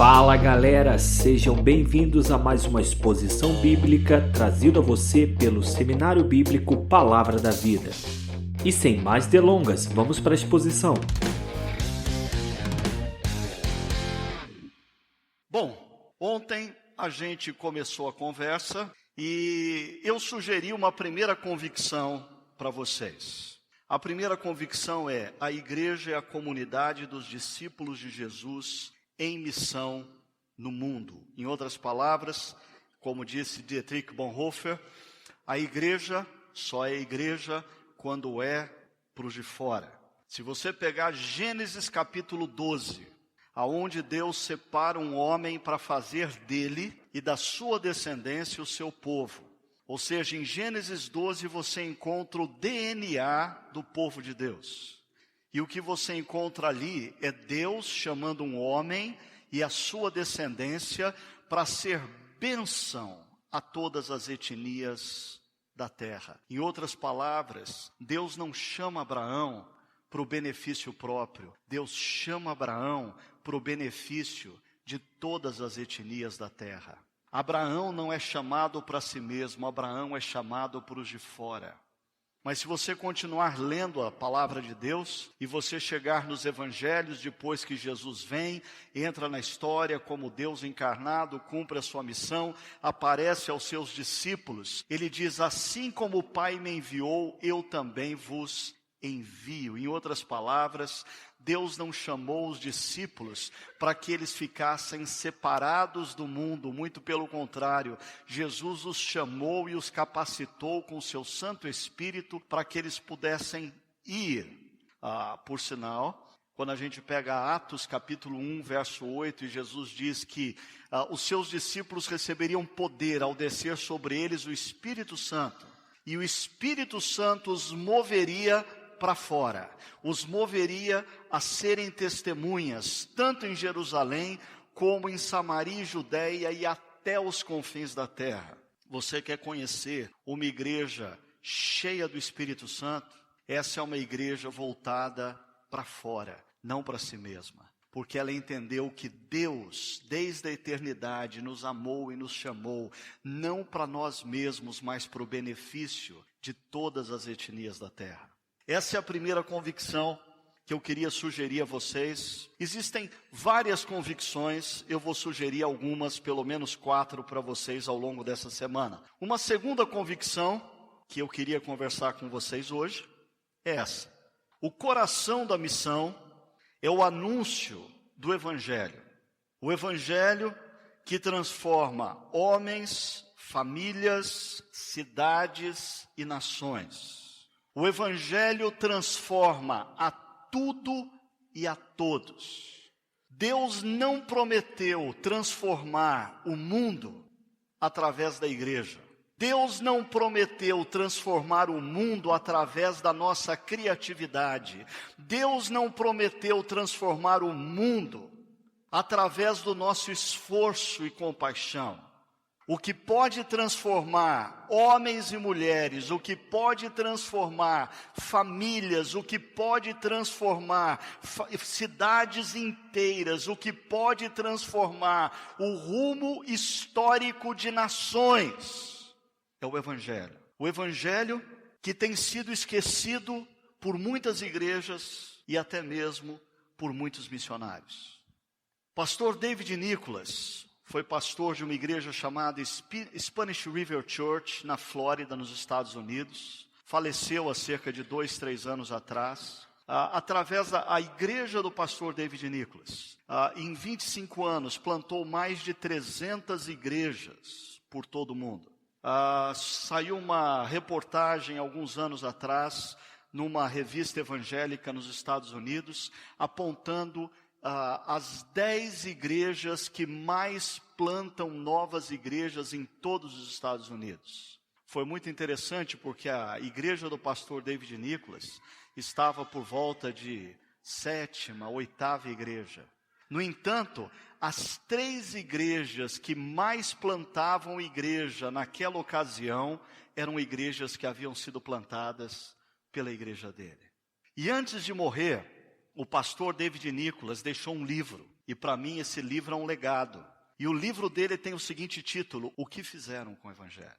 Fala galera, sejam bem-vindos a mais uma exposição bíblica trazida a você pelo Seminário Bíblico Palavra da Vida. E sem mais delongas, vamos para a exposição. Bom, ontem a gente começou a conversa e eu sugeri uma primeira convicção para vocês. A primeira convicção é: a igreja é a comunidade dos discípulos de Jesus em missão no mundo. Em outras palavras, como disse Dietrich Bonhoeffer, a igreja só é igreja quando é para os de fora. Se você pegar Gênesis capítulo 12, aonde Deus separa um homem para fazer dele e da sua descendência o seu povo. Ou seja, em Gênesis 12 você encontra o DNA do povo de Deus. E o que você encontra ali é Deus chamando um homem e a sua descendência para ser bênção a todas as etnias da terra. Em outras palavras, Deus não chama Abraão para o benefício próprio. Deus chama Abraão para o benefício de todas as etnias da terra. Abraão não é chamado para si mesmo, Abraão é chamado para os de fora. Mas se você continuar lendo a palavra de Deus, e você chegar nos evangelhos depois que Jesus vem, entra na história como Deus encarnado, cumpre a sua missão, aparece aos seus discípulos, ele diz: assim como o Pai me enviou, eu também vos envio. Em outras palavras, Deus não chamou os discípulos para que eles ficassem separados do mundo, muito pelo contrário, Jesus os chamou e os capacitou com o seu Santo Espírito para que eles pudessem ir. Por sinal, quando a gente pega Atos capítulo 1, verso 8, e Jesus diz que os seus discípulos receberiam poder ao descer sobre eles o Espírito Santo, e o Espírito Santo os moveria para fora, os moveria a serem testemunhas, tanto em Jerusalém, como em Samaria e Judeia e até os confins da terra. Você quer conhecer uma igreja cheia do Espírito Santo? Essa é uma igreja voltada para fora, não para si mesma. Porque ela entendeu que Deus, desde a eternidade, nos amou e nos chamou, não para nós mesmos, mas para o benefício de todas as etnias da terra. Essa é a primeira convicção que eu queria sugerir a vocês. Existem várias convicções, eu vou sugerir algumas, pelo menos 4 para vocês ao longo dessa semana. Uma segunda convicção que eu queria conversar com vocês hoje é essa: o coração da missão é o anúncio do Evangelho. O Evangelho que transforma homens, famílias, cidades e nações. O Evangelho transforma a tudo e a todos. Deus não prometeu transformar o mundo através da igreja. Deus não prometeu transformar o mundo através da nossa criatividade. Deus não prometeu transformar o mundo através do nosso esforço e compaixão. O que pode transformar homens e mulheres, o que pode transformar famílias, o que pode transformar cidades inteiras, o que pode transformar o rumo histórico de nações, é o Evangelho. O Evangelho que tem sido esquecido por muitas igrejas e até mesmo por muitos missionários. Pastor David Nicholas foi pastor de uma igreja chamada Spanish River Church, na Flórida, nos Estados Unidos. Faleceu há cerca de 2, 3 anos atrás. Através da igreja do pastor David Nicholas, em 25 anos, plantou mais de 300 igrejas por todo o mundo. Saiu uma reportagem alguns anos atrás, numa revista evangélica nos Estados Unidos, apontando as 10 igrejas que mais plantam novas igrejas em todos os Estados Unidos. Foi muito interessante porque a igreja do pastor David Nicholas estava por volta de 7ª, 8ª igreja. No entanto, as 3 igrejas que mais plantavam igreja naquela ocasião eram igrejas que haviam sido plantadas pela igreja dele. E antes de morrer, o pastor David Nicholas deixou um livro. E para mim esse livro é um legado. E o livro dele tem o seguinte título: O que fizeram com o Evangelho?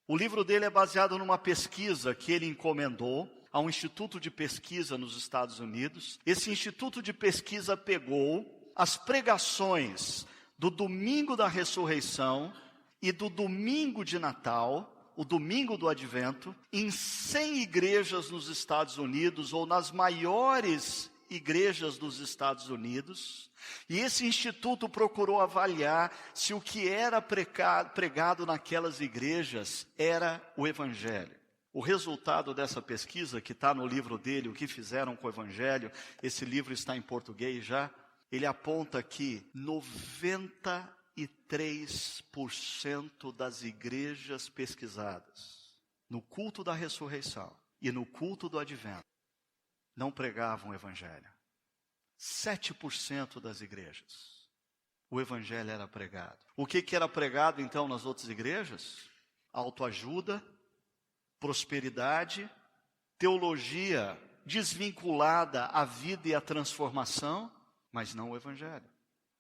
O livro dele é baseado numa pesquisa que ele encomendou a um instituto de pesquisa nos Estados Unidos. Esse instituto de pesquisa pegou as pregações do domingo da ressurreição e do domingo de Natal, o domingo do Advento, em 100 igrejas nos Estados Unidos, ou nas maiores igrejas dos Estados Unidos, e esse instituto procurou avaliar se o que era pregado naquelas igrejas era o Evangelho. O resultado dessa pesquisa, que está no livro dele, O que fizeram com o Evangelho, esse livro está em português já, ele aponta que 93% das igrejas pesquisadas, no culto da ressurreição e no culto do Advento, não pregavam o Evangelho. 7% das igrejas, o Evangelho era pregado. O que era pregado então nas outras igrejas? Autoajuda, prosperidade, teologia desvinculada à vida e à transformação, mas não o Evangelho.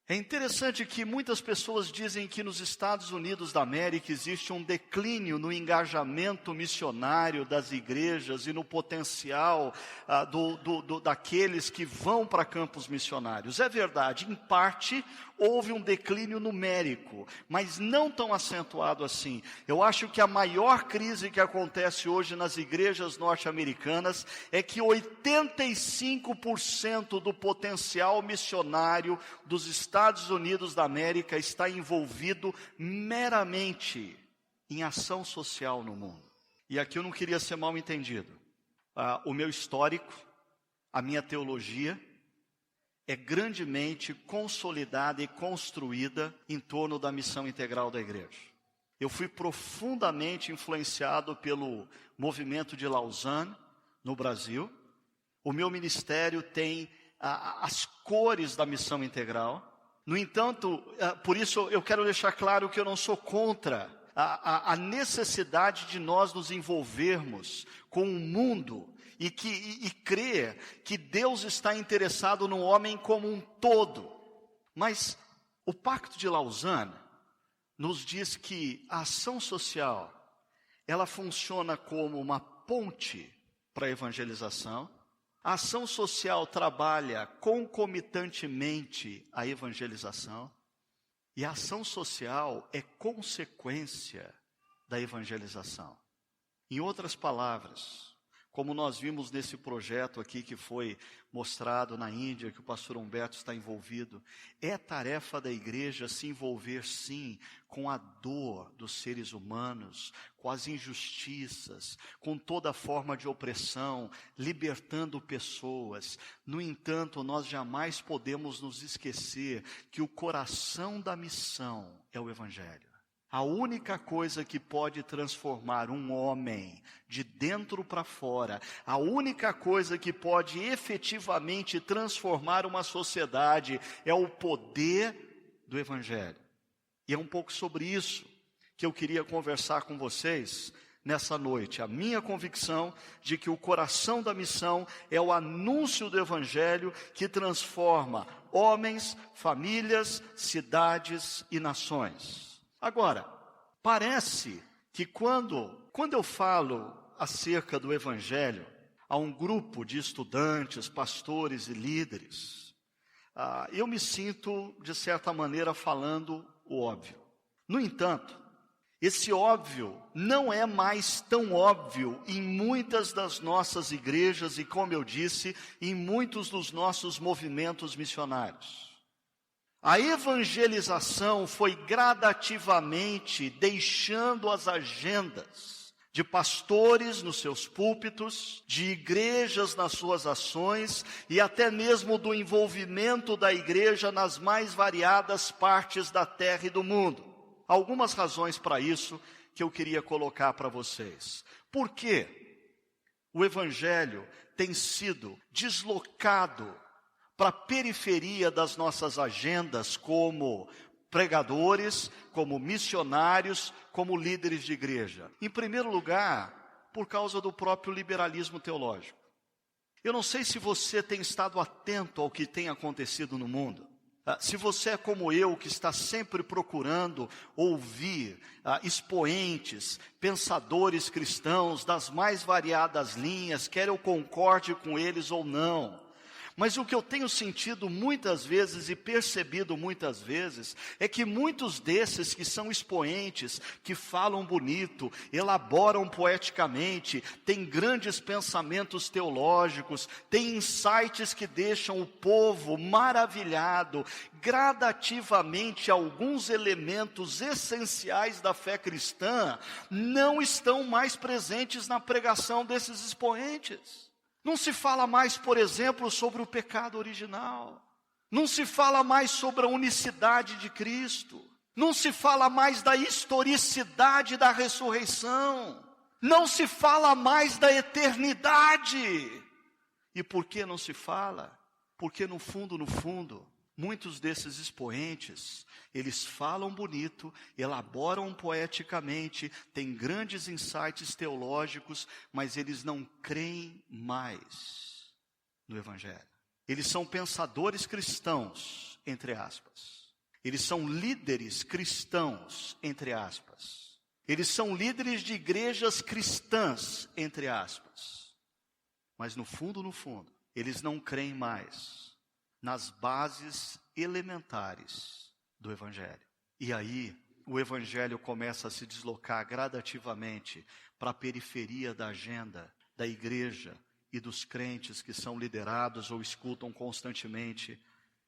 É interessante que muitas pessoas dizem que nos Estados Unidos da América existe um declínio no engajamento missionário das igrejas e no potencial daqueles que vão para campos missionários. É verdade, em parte houve um declínio numérico, mas não tão acentuado assim. Eu acho que a maior crise que acontece hoje nas igrejas norte-americanas é que 85% do potencial missionário dos Estados Unidos da América está envolvido meramente em ação social no mundo. E aqui eu não queria ser mal entendido. O meu histórico, a minha teologia, é grandemente consolidada e construída em torno da missão integral da igreja. Eu fui profundamente influenciado pelo movimento de Lausanne, no Brasil. O meu ministério tem as cores da missão integral. No entanto, por isso eu quero deixar claro que eu não sou contra a necessidade de nós nos envolvermos com o mundo e crer que Deus está interessado no homem como um todo. Mas o Pacto de Lausanne nos diz que a ação social, ela funciona como uma ponte para a evangelização. A ação social trabalha concomitantemente à evangelização. E a ação social é consequência da evangelização. Em outras palavras, como nós vimos nesse projeto aqui que foi mostrado na Índia, que o pastor Humberto está envolvido, é tarefa da igreja se envolver sim com a dor dos seres humanos, com as injustiças, com toda forma de opressão, libertando pessoas. No entanto, nós jamais podemos nos esquecer que o coração da missão é o Evangelho. A única coisa que pode transformar um homem de dentro para fora, a única coisa que pode efetivamente transformar uma sociedade é o poder do Evangelho. E é um pouco sobre isso que eu queria conversar com vocês nessa noite. A minha convicção de que o coração da missão é o anúncio do Evangelho que transforma homens, famílias, cidades e nações. Agora, parece que quando eu falo acerca do Evangelho a um grupo de estudantes, pastores e líderes, eu me sinto, de certa maneira, falando o óbvio. No entanto, esse óbvio não é mais tão óbvio em muitas das nossas igrejas e, como eu disse, em muitos dos nossos movimentos missionários. A evangelização foi gradativamente deixando as agendas de pastores nos seus púlpitos, de igrejas nas suas ações e até mesmo do envolvimento da igreja nas mais variadas partes da terra e do mundo. Algumas razões para isso que eu queria colocar para vocês. Por que o evangelho tem sido deslocado para a periferia das nossas agendas como pregadores, como missionários, como líderes de igreja? Em primeiro lugar, por causa do próprio liberalismo teológico. Eu não sei se você tem estado atento ao que tem acontecido no mundo. Se você é como eu, que está sempre procurando ouvir expoentes, pensadores cristãos das mais variadas linhas, quer eu concorde com eles ou não, mas o que eu tenho sentido muitas vezes e percebido muitas vezes é que muitos desses que são expoentes, que falam bonito, elaboram poeticamente, têm grandes pensamentos teológicos, têm insights que deixam o povo maravilhado, gradativamente alguns elementos essenciais da fé cristã não estão mais presentes na pregação desses expoentes. Não se fala mais, por exemplo, sobre o pecado original. Não se fala mais sobre a unicidade de Cristo. Não se fala mais da historicidade da ressurreição. Não se fala mais da eternidade. E por que não se fala? Porque no fundo, muitos desses expoentes, eles falam bonito, elaboram poeticamente, têm grandes insights teológicos, mas eles não creem mais no Evangelho. Eles são pensadores cristãos, entre aspas. Eles são líderes cristãos, entre aspas. Eles são líderes de igrejas cristãs, entre aspas. Mas no fundo, eles não creem mais nas bases elementares do Evangelho. E aí, o Evangelho começa a se deslocar gradativamente para a periferia da agenda da igreja e dos crentes que são liderados ou escutam constantemente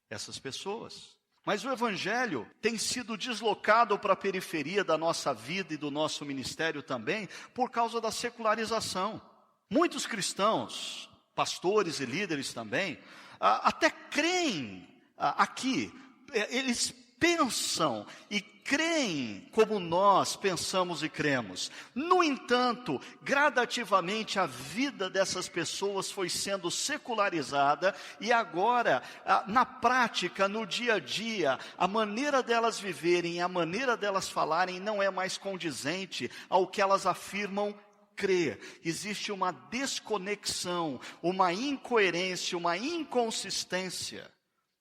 essas pessoas. Mas o Evangelho tem sido deslocado para a periferia da nossa vida e do nosso ministério também por causa da secularização. Muitos cristãos, pastores e líderes também, até creem aqui, eles pensam e creem como nós pensamos e cremos. No entanto, gradativamente a vida dessas pessoas foi sendo secularizada e agora, na prática, no dia a dia, a maneira delas viverem, a maneira delas falarem não é mais condizente ao que elas afirmam crer. Existe uma desconexão, uma incoerência, uma inconsistência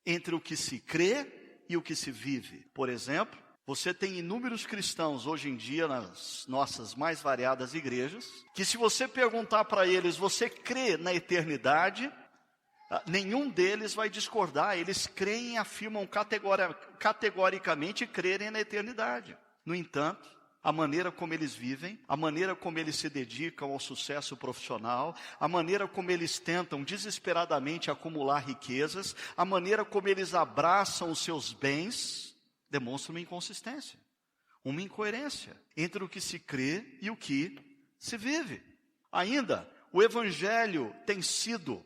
entre o que se crê e o que se vive. Por exemplo, você tem inúmeros cristãos hoje em dia nas nossas mais variadas igrejas, que se você perguntar para eles, você crê na eternidade? Nenhum deles vai discordar, eles creem e afirmam categoricamente crerem na eternidade. No entanto, a maneira como eles vivem, a maneira como eles se dedicam ao sucesso profissional, a maneira como eles tentam desesperadamente acumular riquezas, a maneira como eles abraçam os seus bens, demonstra uma inconsistência, uma incoerência entre o que se crê e o que se vive. Ainda, o Evangelho tem sido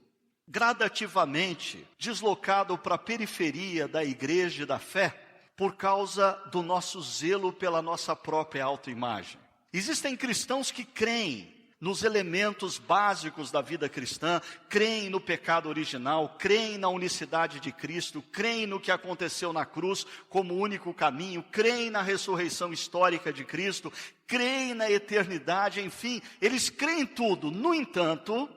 gradativamente deslocado para a periferia da igreja e da fé, por causa do nosso zelo pela nossa própria autoimagem. Existem cristãos que creem nos elementos básicos da vida cristã, creem no pecado original, creem na unicidade de Cristo, creem no que aconteceu na cruz como único caminho, creem na ressurreição histórica de Cristo, creem na eternidade, enfim, eles creem em tudo. No entanto,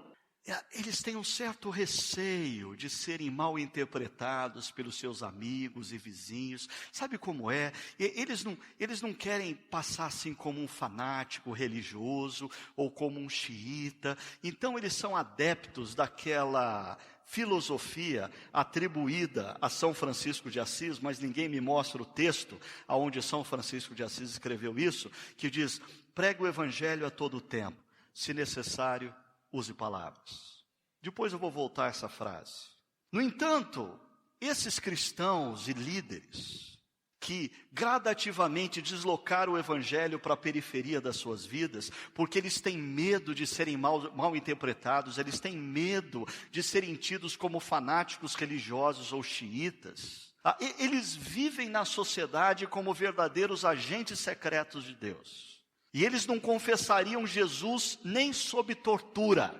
eles têm um certo receio de serem mal interpretados pelos seus amigos e vizinhos. Sabe como é? Eles não querem passar assim como um fanático religioso ou como um xiita. Então eles são adeptos daquela filosofia atribuída a São Francisco de Assis, mas ninguém me mostra o texto aonde São Francisco de Assis escreveu isso, que diz: pregue o Evangelho a todo tempo, se necessário, use palavras. Depois eu vou voltar a essa frase. No entanto, esses cristãos e líderes que gradativamente deslocaram o Evangelho para a periferia das suas vidas, porque eles têm medo de serem mal interpretados, eles têm medo de serem tidos como fanáticos religiosos ou xiitas, eles vivem na sociedade como verdadeiros agentes secretos de Deus. E eles não confessariam Jesus nem sob tortura,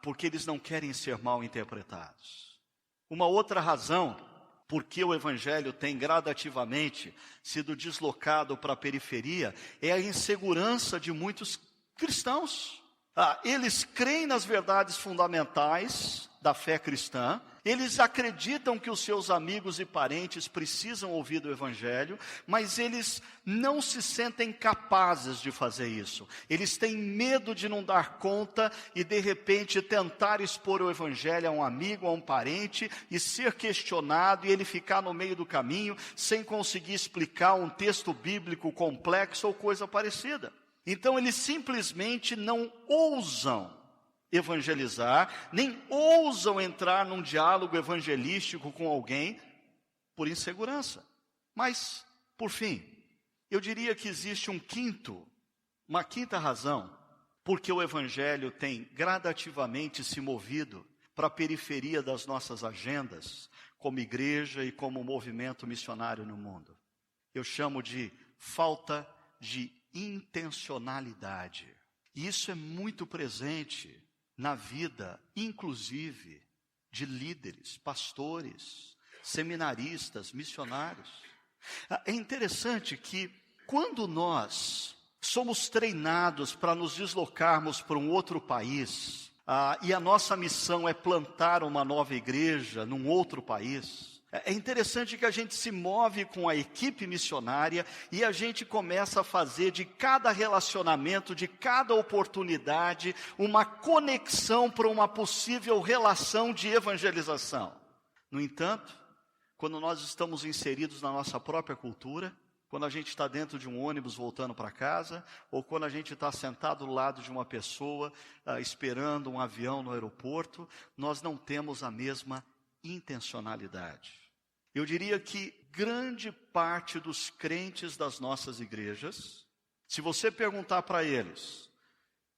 porque eles não querem ser mal interpretados. Uma outra razão por que o Evangelho tem gradativamente sido deslocado para a periferia é a insegurança de muitos cristãos. Eles creem nas verdades fundamentais, da fé cristã, eles acreditam que os seus amigos e parentes precisam ouvir do Evangelho, mas eles não se sentem capazes de fazer isso. Eles têm medo de não dar conta e de repente tentar expor o Evangelho a um amigo, a um parente, e ser questionado e ele ficar no meio do caminho sem conseguir explicar um texto bíblico complexo ou coisa parecida. Então eles simplesmente não ousam evangelizar, nem ousam entrar num diálogo evangelístico com alguém por insegurança. Mas, por fim, eu diria que existe uma quinta razão porque o evangelho tem gradativamente se movido para a periferia das nossas agendas, como igreja e como movimento missionário no mundo. Eu chamo de falta de intencionalidade. E isso é muito presente na vida, inclusive, de líderes, pastores, seminaristas, missionários. É interessante que quando nós somos treinados para nos deslocarmos para um outro país, e a nossa missão é plantar uma nova igreja num outro país, é interessante que a gente se move com a equipe missionária e a gente começa a fazer de cada relacionamento, de cada oportunidade, uma conexão para uma possível relação de evangelização. No entanto, quando nós estamos inseridos na nossa própria cultura, quando a gente está dentro de um ônibus voltando para casa, ou quando a gente está sentado do lado de uma pessoa esperando um avião no aeroporto, nós não temos a mesma intencionalidade. Eu diria que grande parte dos crentes das nossas igrejas, se você perguntar para eles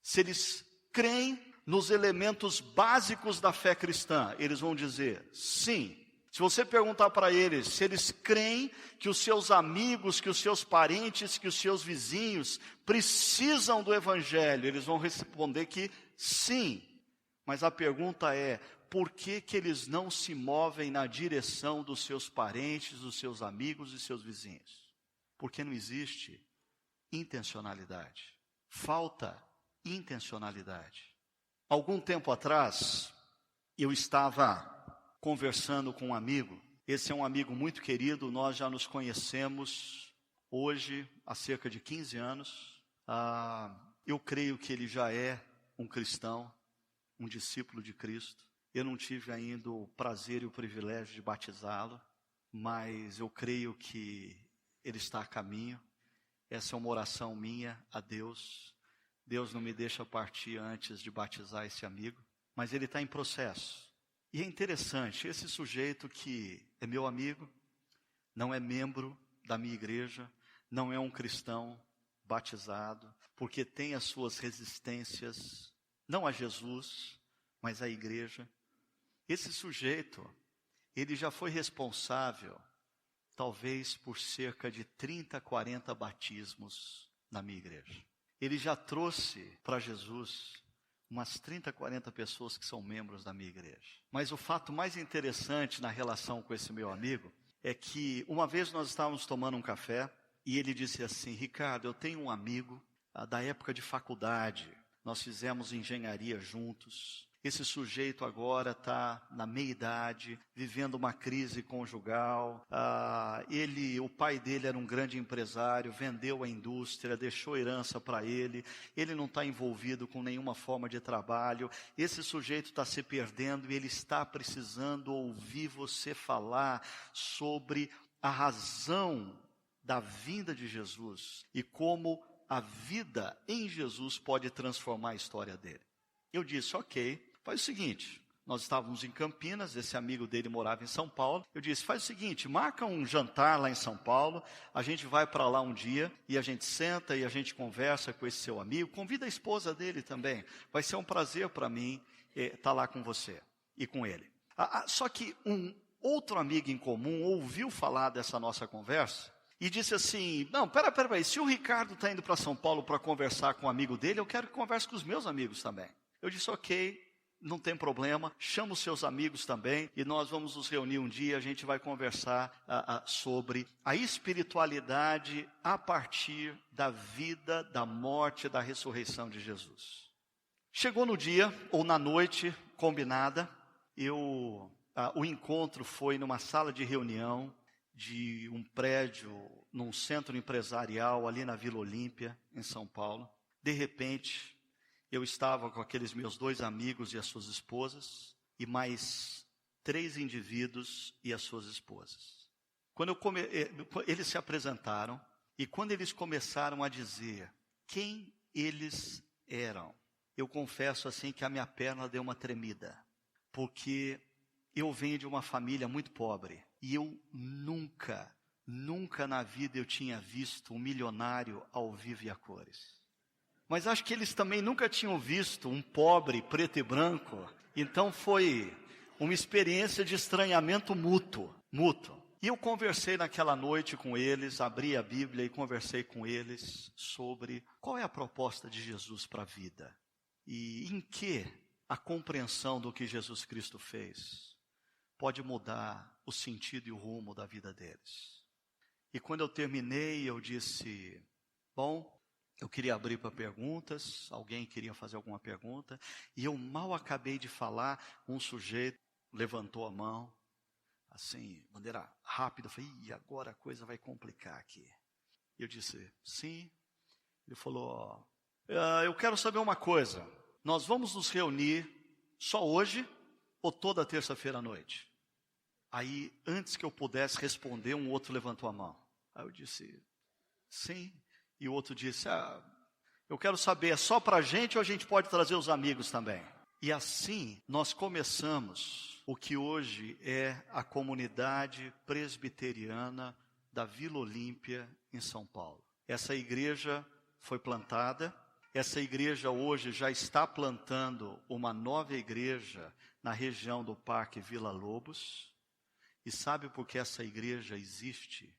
se eles creem nos elementos básicos da fé cristã, eles vão dizer sim. Se você perguntar para eles se eles creem que os seus amigos, que os seus parentes, que os seus vizinhos precisam do Evangelho, eles vão responder que sim. Mas a pergunta é, por que eles não se movem na direção dos seus parentes, dos seus amigos e seus vizinhos? Porque não existe intencionalidade. Falta intencionalidade. Algum tempo atrás, eu estava conversando com um amigo. Esse é um amigo muito querido, nós já nos conhecemos hoje há cerca de 15 anos. Eu creio que ele já é um cristão, um discípulo de Cristo. Eu não tive ainda o prazer e o privilégio de batizá-lo, mas eu creio que ele está a caminho. Essa é uma oração minha a Deus. Deus não me deixa partir antes de batizar esse amigo, mas ele está em processo. E é interessante, esse sujeito que é meu amigo, não é membro da minha igreja, não é um cristão batizado, porque tem as suas resistências, não a Jesus, mas à igreja. Esse sujeito, ele já foi responsável, talvez por cerca de 30, 40 batismos na minha igreja. Ele já trouxe para Jesus umas 30, 40 pessoas que são membros da minha igreja. Mas o fato mais interessante na relação com esse meu amigo é que uma vez nós estávamos tomando um café e ele disse assim: Ricardo, eu tenho um amigo da época de faculdade, nós fizemos engenharia juntos. Esse sujeito agora está na meia-idade, vivendo uma crise conjugal. O pai dele era um grande empresário, vendeu a indústria, deixou herança para ele. Ele não está envolvido com nenhuma forma de trabalho. Esse sujeito está se perdendo e ele está precisando ouvir você falar sobre a razão da vinda de Jesus e como a vida em Jesus pode transformar a história dele. Eu disse, ok. Faz o seguinte, nós estávamos em Campinas, esse amigo dele morava em São Paulo. Eu disse, faz o seguinte, marca um jantar lá em São Paulo, a gente vai para lá um dia e a gente senta e a gente conversa com esse seu amigo. Convida a esposa dele também, vai ser um prazer para mim estar lá com você e com ele. Só que um outro amigo em comum ouviu falar dessa nossa conversa e disse assim, não, peraí, se o Ricardo está indo para São Paulo para conversar com um amigo dele, eu quero que converse com os meus amigos também. Eu disse, ok. Não tem problema, chama os seus amigos também e nós vamos nos reunir um dia, a gente vai conversar sobre a espiritualidade a partir da vida, da morte e da ressurreição de Jesus. Chegou no dia, ou na noite combinada, o encontro foi numa sala de reunião de um prédio, num centro empresarial ali na Vila Olímpia, em São Paulo. De repente, eu estava com aqueles meus 2 amigos e as suas esposas, e mais 3 indivíduos e as suas esposas. Eles se apresentaram, e quando eles começaram a dizer quem eles eram, eu confesso assim que a minha perna deu uma tremida, porque eu venho de uma família muito pobre, e eu nunca na vida eu tinha visto um milionário ao vivo e a cores. Mas acho que eles também nunca tinham visto um pobre preto e branco, então foi uma experiência de estranhamento mútuo. E eu conversei naquela noite com eles, abri a Bíblia e conversei com eles sobre qual é a proposta de Jesus para a vida. E em que a compreensão do que Jesus Cristo fez pode mudar o sentido e o rumo da vida deles. E quando eu terminei, eu disse, bom, eu queria abrir para perguntas, alguém queria fazer alguma pergunta, e eu mal acabei de falar, um sujeito levantou a mão, assim, maneira rápida, eu falei, e agora a coisa vai complicar aqui. E eu disse, sim. Ele falou, eu quero saber uma coisa, nós vamos nos reunir só hoje ou toda terça-feira à noite? Aí, antes que eu pudesse responder, um outro levantou a mão. Aí eu disse, sim. E o outro disse, eu quero saber, é só para a gente ou a gente pode trazer os amigos também? E assim, nós começamos o que hoje é a comunidade presbiteriana da Vila Olímpia, em São Paulo. Essa igreja foi plantada, essa igreja hoje já está plantando uma nova igreja na região do Parque Vila Lobos. E sabe por que essa igreja existe?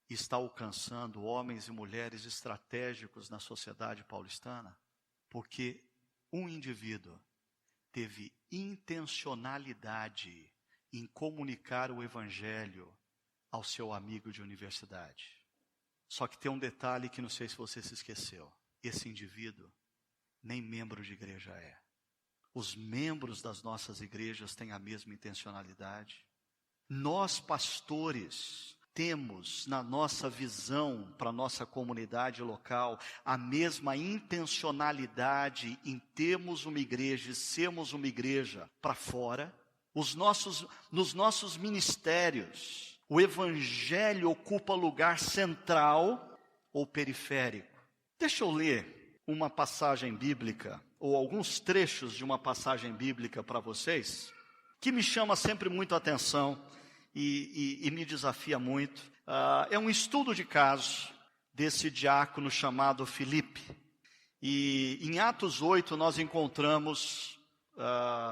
Está alcançando homens e mulheres estratégicos na sociedade paulistana? Porque um indivíduo teve intencionalidade em comunicar o evangelho ao seu amigo de universidade. Só que tem um detalhe que não sei se você se esqueceu. Esse indivíduo nem membro de igreja é. Os membros das nossas igrejas têm a mesma intencionalidade. Nós, pastores, temos na nossa visão para a nossa comunidade local a mesma intencionalidade em termos uma igreja e sermos uma igreja para fora. Nos nossos ministérios, o evangelho ocupa lugar central ou periférico. Deixa eu ler uma passagem bíblica, ou alguns trechos de uma passagem bíblica para vocês, que me chama sempre muito a atenção e me desafia muito. É um estudo de caso desse diácono chamado Filipe. E em Atos 8 nós encontramos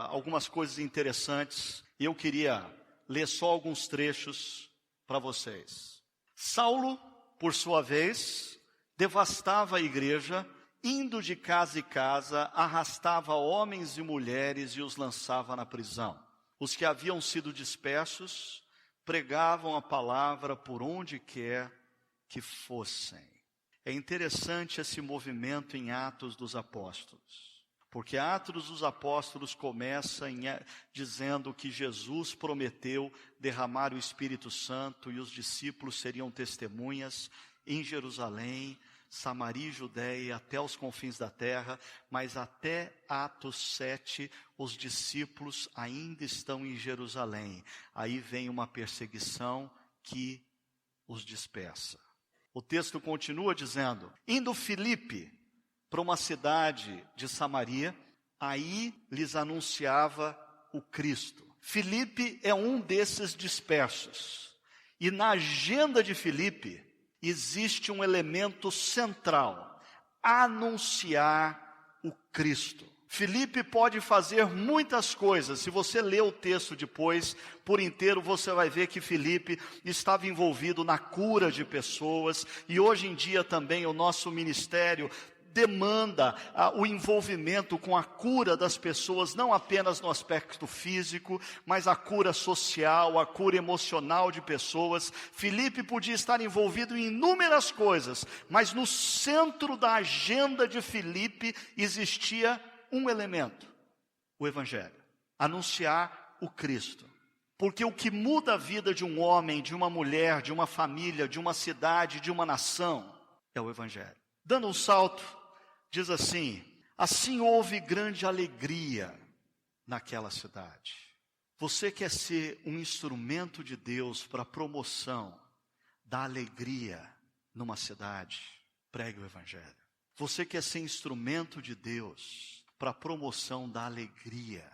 algumas coisas interessantes. E eu queria ler só alguns trechos para vocês. Saulo, por sua vez, devastava a igreja, indo de casa em casa, arrastava homens e mulheres e os lançava na prisão. Os que haviam sido dispersos pregavam a palavra por onde quer que fossem. É interessante esse movimento em Atos dos Apóstolos, porque Atos dos Apóstolos começa dizendo que Jesus prometeu derramar o Espírito Santo e os discípulos seriam testemunhas em Jerusalém, Samaria e Judeia, até os confins da terra, mas até Atos 7, os discípulos ainda estão em Jerusalém. Aí vem uma perseguição que os dispersa. O texto continua dizendo, indo Filipe para uma cidade de Samaria, aí lhes anunciava o Cristo. Filipe é um desses dispersos. E na agenda de Filipe, existe um elemento central, anunciar o Cristo. Filipe pode fazer muitas coisas. Se você ler o texto depois, por inteiro, você vai ver que Filipe estava envolvido na cura de pessoas. E hoje em dia também o nosso ministério demanda o envolvimento com a cura das pessoas, não apenas no aspecto físico, mas a cura social, a cura emocional de pessoas. Filipe podia estar envolvido em inúmeras coisas, mas no centro da agenda de Filipe existia um elemento, o evangelho. Anunciar o Cristo. Porque o que muda a vida de um homem, de uma mulher, de uma família, de uma cidade, de uma nação, é o Evangelho. Dando um salto, diz assim: assim houve grande alegria naquela cidade. Você quer ser um instrumento de Deus para a promoção da alegria numa cidade? Pregue o Evangelho. Você quer ser instrumento de Deus para a promoção da alegria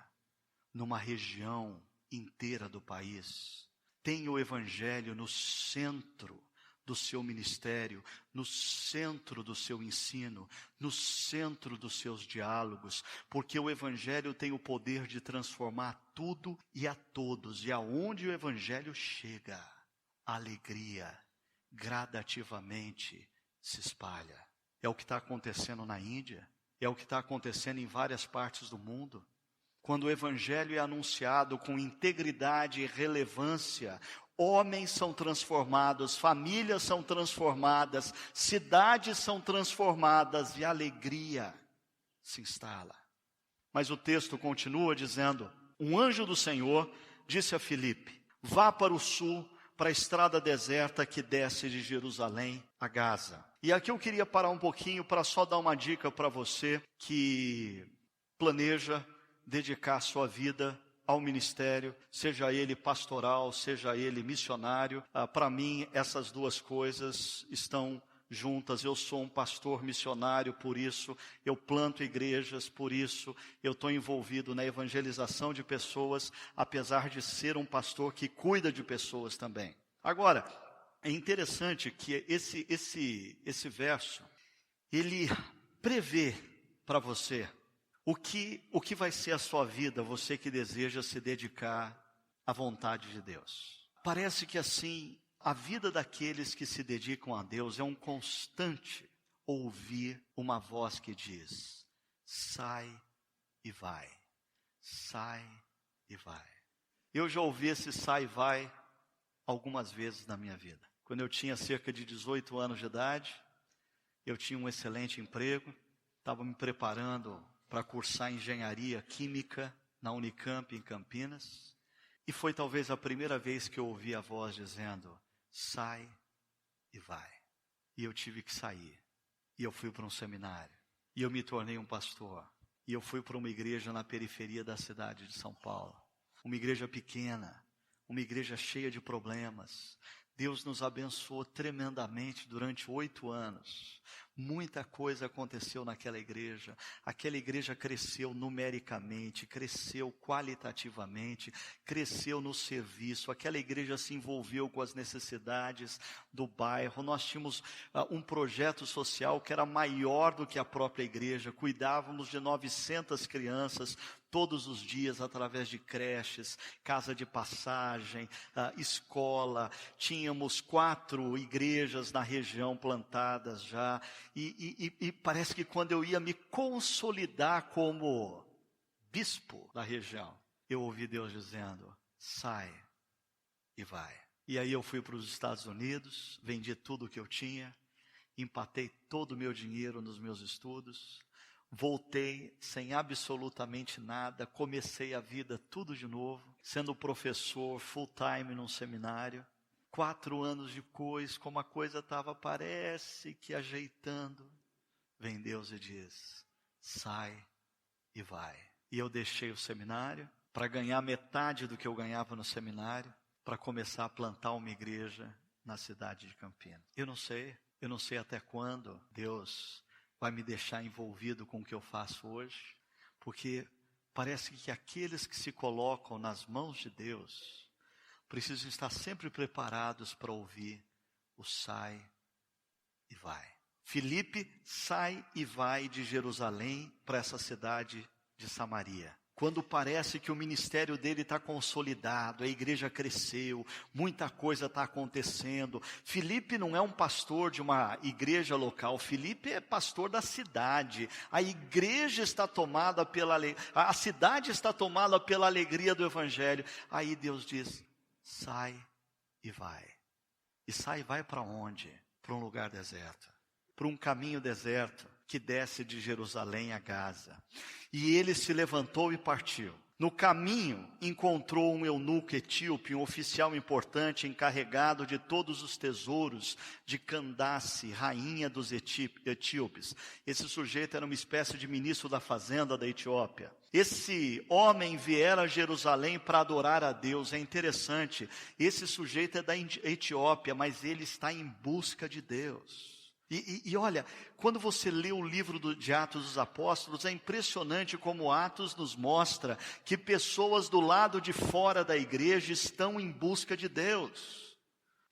numa região inteira do país? Tenha o Evangelho no centro do seu ministério, no centro do seu ensino, no centro dos seus diálogos, porque o Evangelho tem o poder de transformar tudo e a todos, e aonde o Evangelho chega, a alegria gradativamente se espalha. É o que está acontecendo na Índia, é o que está acontecendo em várias partes do mundo. Quando o Evangelho é anunciado com integridade e relevância, homens são transformados, famílias são transformadas, cidades são transformadas e a alegria se instala. Mas o texto continua dizendo: um anjo do Senhor disse a Filipe: vá para o sul, para a estrada deserta que desce de Jerusalém a Gaza. E aqui eu queria parar um pouquinho para só dar uma dica para você que planeja dedicar sua vida ao ministério, seja ele pastoral, seja ele missionário. Para mim, essas duas coisas estão juntas. Eu sou um pastor missionário, por isso eu planto igrejas, por isso eu estou envolvido na evangelização de pessoas, apesar de ser um pastor que cuida de pessoas também. Agora, é interessante que esse verso, ele prevê para você o que vai ser a sua vida, você que deseja se dedicar à vontade de Deus. Parece que assim, a vida daqueles que se dedicam a Deus é um constante ouvir uma voz que diz: sai e vai, sai e vai. Eu já ouvi esse sai e vai algumas vezes na minha vida. Quando eu tinha cerca de 18 anos de idade, eu tinha um excelente emprego, estava me preparando para cursar engenharia química na Unicamp em Campinas, e foi talvez a primeira vez que eu ouvi a voz dizendo: sai e vai. E eu tive que sair, e eu fui para um seminário, e eu me tornei um pastor, e eu fui para uma igreja na periferia da cidade de São Paulo, uma igreja pequena, uma igreja cheia de problemas. Deus nos abençoou tremendamente durante 8 anos. Muita coisa aconteceu naquela igreja. Aquela igreja cresceu numericamente, cresceu qualitativamente, cresceu no serviço. Aquela igreja se envolveu com as necessidades do bairro. Nós tínhamos um projeto social que era maior do que a própria igreja. Cuidávamos de 900 crianças todos os dias, através de creches, casa de passagem, escola. Tínhamos 4 igrejas na região plantadas já. E parece que quando eu ia me consolidar como bispo da região, eu ouvi Deus dizendo: sai e vai. E aí eu fui para os Estados Unidos, vendi tudo o que eu tinha, empatei todo o meu dinheiro nos meus estudos, voltei sem absolutamente nada, comecei a vida tudo de novo, sendo professor full time num seminário. 4 anos depois, como a coisa estava, parece que ajeitando, vem Deus e diz: sai e vai. E eu deixei o seminário para ganhar metade do que eu ganhava no seminário, para começar a plantar uma igreja na cidade de Campinas. Eu não sei até quando Deus vai me deixar envolvido com o que eu faço hoje, porque parece que aqueles que se colocam nas mãos de Deus precisam estar sempre preparados para ouvir o sai e vai. Filipe sai e vai de Jerusalém para essa cidade de Samaria. Quando parece que o ministério dele está consolidado, a igreja cresceu, muita coisa está acontecendo. Filipe não é um pastor de uma igreja local, Filipe é pastor da cidade. A igreja está tomada a cidade está tomada pela alegria do evangelho. Aí Deus diz: sai e vai. E sai e vai para onde? Para um lugar deserto, para um caminho deserto que desce de Jerusalém a Gaza. E ele se levantou e partiu. No caminho, encontrou um eunuco etíope, um oficial importante encarregado de todos os tesouros de Candace, rainha dos etíopes. Esse sujeito era uma espécie de ministro da fazenda da Etiópia. Esse homem viera a Jerusalém para adorar a Deus. É interessante, esse sujeito é da Etiópia, mas ele está em busca de Deus. E olha, quando você lê o livro de Atos dos Apóstolos, é impressionante como Atos nos mostra que pessoas do lado de fora da igreja estão em busca de Deus.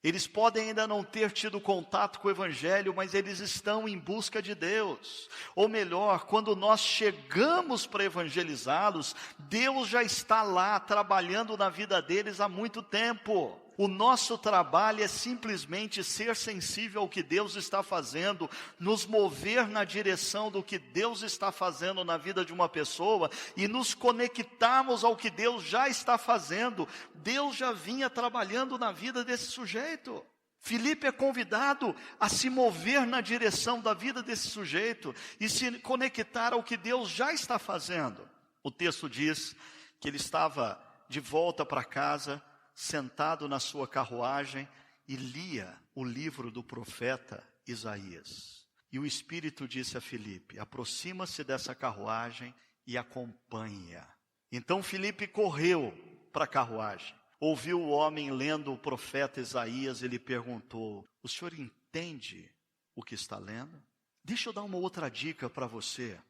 Eles podem ainda não ter tido contato com o Evangelho, mas eles estão em busca de Deus. Ou melhor, quando nós chegamos para evangelizá-los, Deus já está lá trabalhando na vida deles há muito tempo. O nosso trabalho é simplesmente ser sensível ao que Deus está fazendo, nos mover na direção do que Deus está fazendo na vida de uma pessoa e nos conectarmos ao que Deus já está fazendo. Deus já vinha trabalhando na vida desse sujeito. Filipe é convidado a se mover na direção da vida desse sujeito e se conectar ao que Deus já está fazendo. O texto diz que ele estava de volta para casa, sentado na sua carruagem, e lia o livro do profeta Isaías. E o Espírito disse a Filipe: aproxima-se dessa carruagem e acompanhe-a. Então Filipe correu para a carruagem, ouviu o homem lendo o profeta Isaías e lhe perguntou: o senhor entende o que está lendo? Deixa eu dar uma outra dica para você.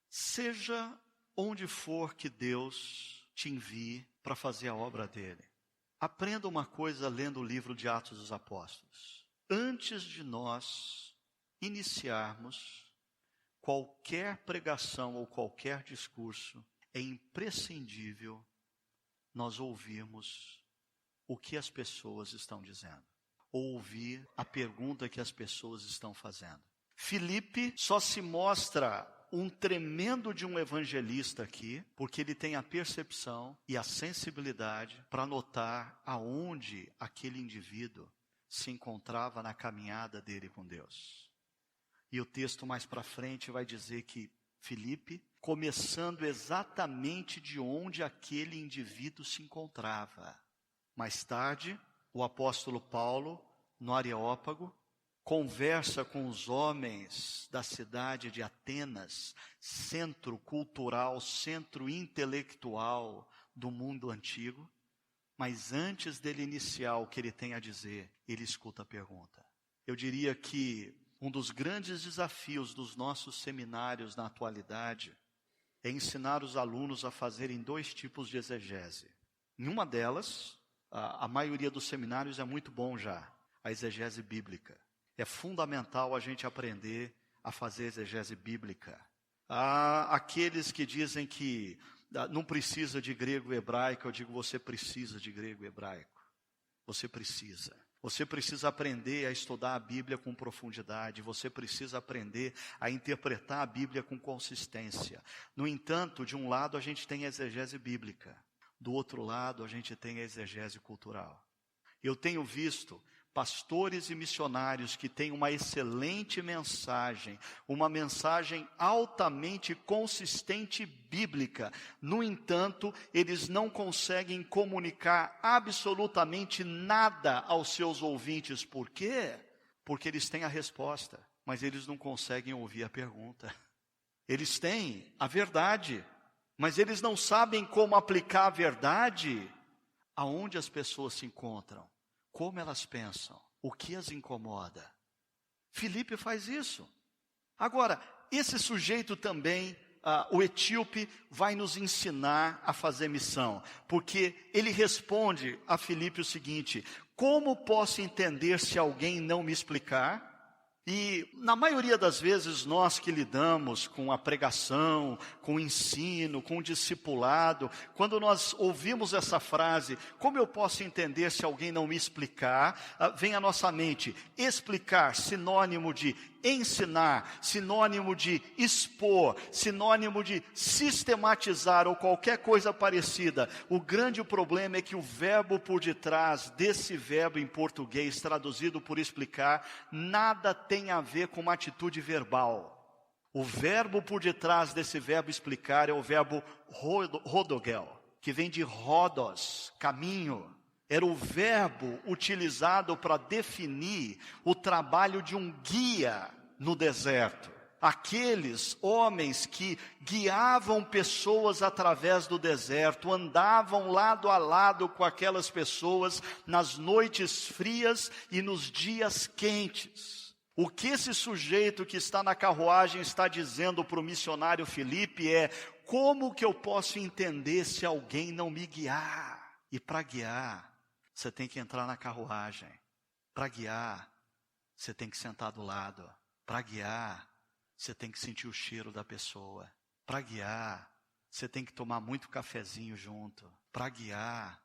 Seja onde for que Deus te envie para fazer a obra dele, aprenda uma coisa lendo o livro de Atos dos Apóstolos. Antes de nós iniciarmos qualquer pregação ou qualquer discurso, é imprescindível nós ouvirmos o que as pessoas estão dizendo, ou ouvir a pergunta que as pessoas estão fazendo. Filipe só se mostra um tremendo de um evangelista aqui, porque ele tem a percepção e a sensibilidade para notar aonde aquele indivíduo se encontrava na caminhada dele com Deus. E o texto mais para frente vai dizer que Filipe, começando exatamente de onde aquele indivíduo se encontrava. Mais tarde, o apóstolo Paulo, no Areópago, conversa com os homens da cidade de Atenas, centro cultural, centro intelectual do mundo antigo, mas antes dele iniciar o que ele tem a dizer, ele escuta a pergunta. Eu diria que um dos grandes desafios dos nossos seminários na atualidade é ensinar os alunos a fazerem 2 tipos de exegese. Em uma delas, a maioria dos seminários é muito bom já, a exegese bíblica. É fundamental a gente aprender a fazer exegese bíblica. Há aqueles que dizem que não precisa de grego e hebraico. Eu digo, você precisa de grego e hebraico. Você precisa. Você precisa aprender a estudar a Bíblia com profundidade. Você precisa aprender a interpretar a Bíblia com consistência. No entanto, de um lado a gente tem a exegese bíblica. Do outro lado a gente tem a exegese cultural. Eu tenho visto pastores e missionários que têm uma excelente mensagem, uma mensagem altamente consistente bíblica. No entanto, eles não conseguem comunicar absolutamente nada aos seus ouvintes. Por quê? Porque eles têm a resposta, mas eles não conseguem ouvir a pergunta. Eles têm a verdade, mas eles não sabem como aplicar a verdade aonde as pessoas se encontram. Como elas pensam, o que as incomoda. Filipe faz isso. Agora, esse sujeito também, o etíope, vai nos ensinar a fazer missão. Porque ele responde a Filipe o seguinte: como posso entender se alguém não me explicar? E na maioria das vezes nós que lidamos com a pregação, com o ensino, com o discipulado, quando nós ouvimos essa frase, como eu posso entender se alguém não me explicar? Vem à nossa mente, explicar, sinônimo de ensinar, sinônimo de expor, sinônimo de sistematizar ou qualquer coisa parecida. O grande problema é que o verbo por detrás desse verbo em português, traduzido por explicar, nada tem a ver com uma atitude verbal. O verbo por detrás desse verbo explicar é o verbo rodogel, que vem de rodos, caminho. Era o verbo utilizado para definir o trabalho de um guia no deserto. Aqueles homens que guiavam pessoas através do deserto, andavam lado a lado com aquelas pessoas nas noites frias e nos dias quentes. O que esse sujeito que está na carruagem está dizendo para o missionário Filipe é: como que eu posso entender se alguém não me guiar? E para guiar, você tem que entrar na carruagem. Para guiar, você tem que sentar do lado. Para guiar, você tem que sentir o cheiro da pessoa. Para guiar, você tem que tomar muito cafezinho junto. Para guiar,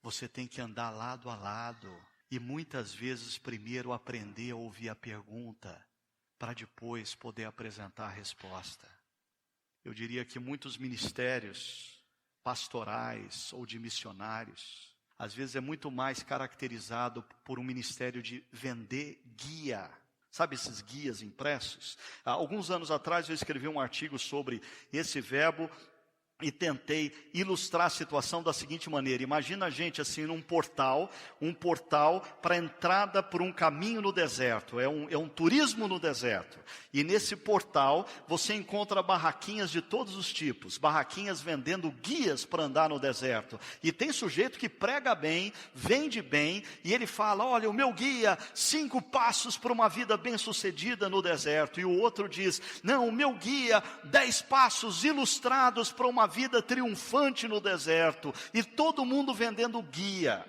você tem que andar lado a lado. E muitas vezes primeiro aprender a ouvir a pergunta, para depois poder apresentar a resposta. Eu diria que muitos ministérios pastorais ou de missionários, às vezes é muito mais caracterizado por um ministério de vender guia. Sabe esses guias impressos? Há alguns anos atrás eu escrevi um artigo sobre esse verbo e tentei ilustrar a situação da seguinte maneira: imagina a gente assim num portal, um portal para entrada por um caminho no deserto, é um turismo no deserto. E nesse portal você encontra barraquinhas de todos os tipos, barraquinhas vendendo guias para andar no deserto. E tem sujeito que prega bem, vende bem, e ele fala: olha, o meu guia, 5 passos para uma vida bem-sucedida no deserto. E o outro diz: não, o meu guia, 10 passos ilustrados para uma vida triunfante no deserto. E todo mundo vendendo guia.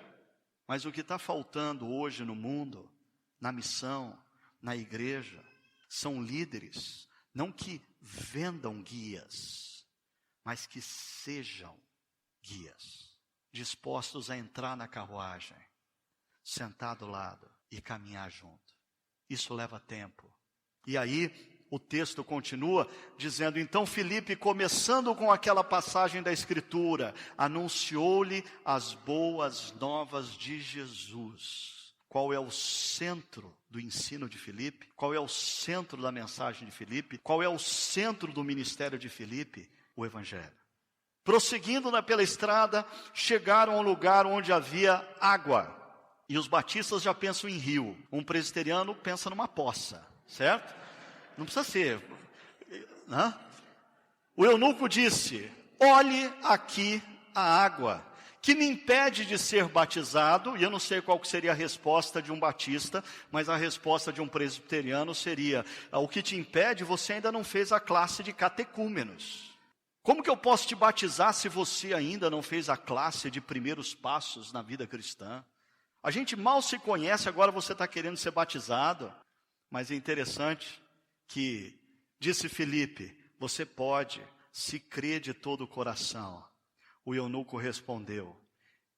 Mas o que está faltando hoje no mundo, na missão, na igreja, são líderes, não que vendam guias, mas que sejam guias, dispostos a entrar na carruagem, sentar do lado e caminhar junto. Isso leva tempo. E aí o texto continua dizendo: então Filipe, começando com aquela passagem da Escritura, anunciou-lhe as boas novas de Jesus. Qual é o centro do ensino de Filipe? Qual é o centro da mensagem de Filipe? Qual é o centro do ministério de Filipe? O Evangelho. Prosseguindo pela estrada, chegaram a um lugar onde havia água. E os batistas já pensam em rio. Um presbiteriano pensa numa poça, certo? Não precisa ser. Né? O eunuco disse: olhe aqui a água, que me impede de ser batizado. E eu não sei qual que seria a resposta de um batista, mas a resposta de um presbiteriano seria: o que te impede, você ainda não fez a classe de catecúmenos. Como que eu posso te batizar se você ainda não fez a classe de primeiros passos na vida cristã? A gente mal se conhece, agora você está querendo ser batizado. Mas é interessante que, disse Filipe, você pode, se crer de todo o coração. O eunuco respondeu: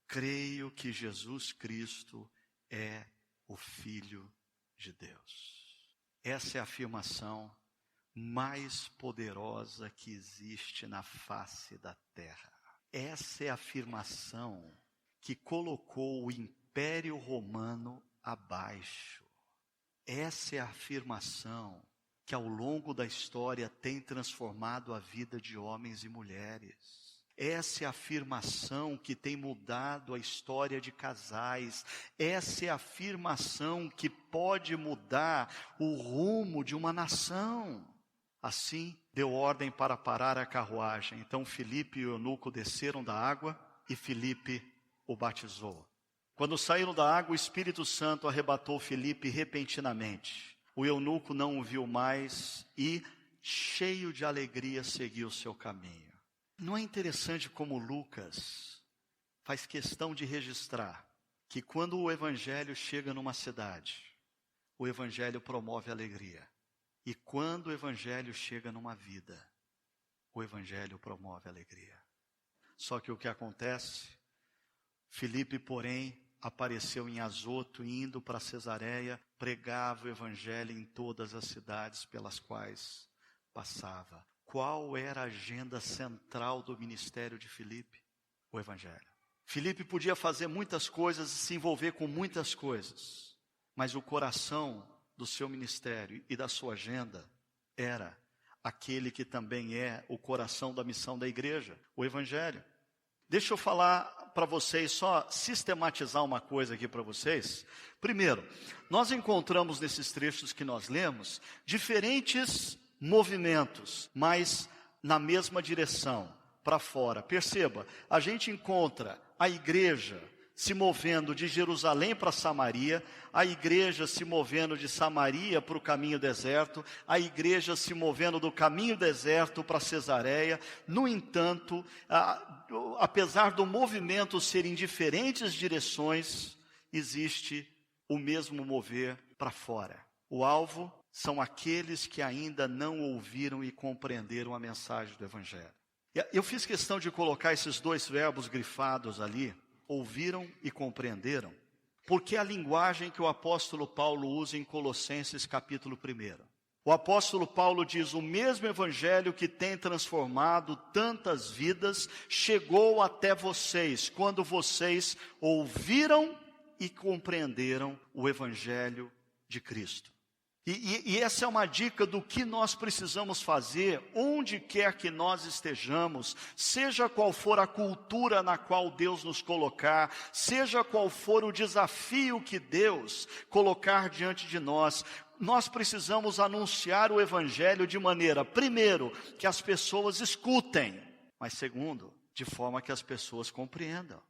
creio que Jesus Cristo é o Filho de Deus. Essa é a afirmação mais poderosa que existe na face da terra. Essa é a afirmação que colocou o Império Romano abaixo. Essa é a afirmação que ao longo da história tem transformado a vida de homens e mulheres. Essa é a afirmação que tem mudado a história de casais. Essa é a afirmação que pode mudar o rumo de uma nação. Assim, deu ordem para parar a carruagem. Então Filipe e o eunuco desceram da água e Filipe o batizou. Quando saíram da água, o Espírito Santo arrebatou Filipe repentinamente. O eunuco não o viu mais e, cheio de alegria, seguiu o seu caminho. Não é interessante como Lucas faz questão de registrar que quando o evangelho chega numa cidade, o evangelho promove alegria. E quando o evangelho chega numa vida, o evangelho promove alegria. Só que o que acontece? Filipe, porém, apareceu em Azoto, indo para Cesareia, pregava o evangelho em todas as cidades pelas quais passava. Qual era a agenda central do ministério de Filipe? O evangelho. Filipe podia fazer muitas coisas e se envolver com muitas coisas, mas o coração do seu ministério e da sua agenda era aquele que também é o coração da missão da igreja, o Evangelho. Deixa eu falar para vocês, só sistematizar uma coisa aqui para vocês. Primeiro, nós encontramos nesses trechos que nós lemos, diferentes movimentos, mas na mesma direção, para fora. Perceba, a gente encontra a igreja se movendo de Jerusalém para Samaria, a igreja se movendo de Samaria para o caminho deserto, a igreja se movendo do caminho deserto para Cesareia. No entanto, apesar do movimento ser em diferentes direções, existe o mesmo mover para fora. O alvo são aqueles que ainda não ouviram e compreenderam a mensagem do Evangelho. Eu fiz questão de colocar esses dois verbos grifados ali, ouviram e compreenderam, porque é a linguagem que o apóstolo Paulo usa em Colossenses capítulo 1. O apóstolo Paulo diz: o mesmo evangelho que tem transformado tantas vidas, chegou até vocês, quando vocês ouviram e compreenderam o evangelho de Cristo. E essa é uma dica do que nós precisamos fazer, onde quer que nós estejamos, seja qual for a cultura na qual Deus nos colocar, seja qual for o desafio que Deus colocar diante de nós. Nós precisamos anunciar o Evangelho de maneira, primeiro, que as pessoas escutem, mas segundo, de forma que as pessoas compreendam.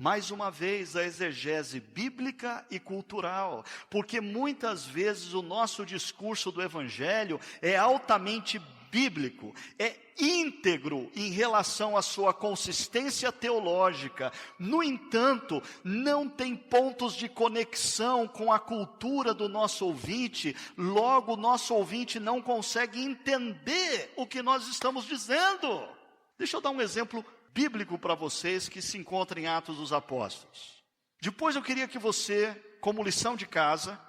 Mais uma vez, a exegese bíblica e cultural, porque muitas vezes o nosso discurso do Evangelho é altamente bíblico, é íntegro em relação à sua consistência teológica. No entanto, não tem pontos de conexão com a cultura do nosso ouvinte, logo o nosso ouvinte não consegue entender o que nós estamos dizendo. Deixa eu dar um exemplo bíblico para vocês que se encontra em Atos dos Apóstolos. Depois eu queria que você, como lição de casa,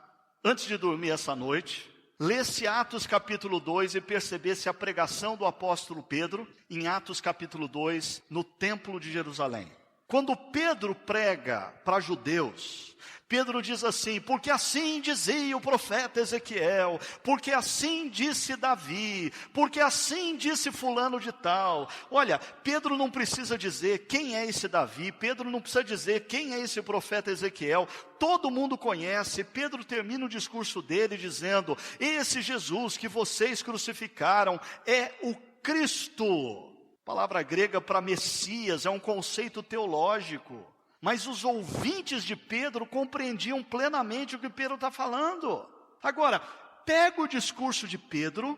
antes de dormir essa noite, lesse Atos capítulo 2 e percebesse a pregação do apóstolo Pedro em Atos capítulo 2, no templo de Jerusalém. Quando Pedro prega para judeus, Pedro diz assim: porque assim dizia o profeta Ezequiel, porque assim disse Davi, porque assim disse fulano de tal. Olha, Pedro não precisa dizer quem é esse Davi, Pedro não precisa dizer quem é esse profeta Ezequiel, todo mundo conhece. Pedro termina o discurso dele dizendo: esse Jesus que vocês crucificaram é o Cristo. A palavra grega para Messias é um conceito teológico. Mas os ouvintes de Pedro compreendiam plenamente o que Pedro está falando. Agora, pega o discurso de Pedro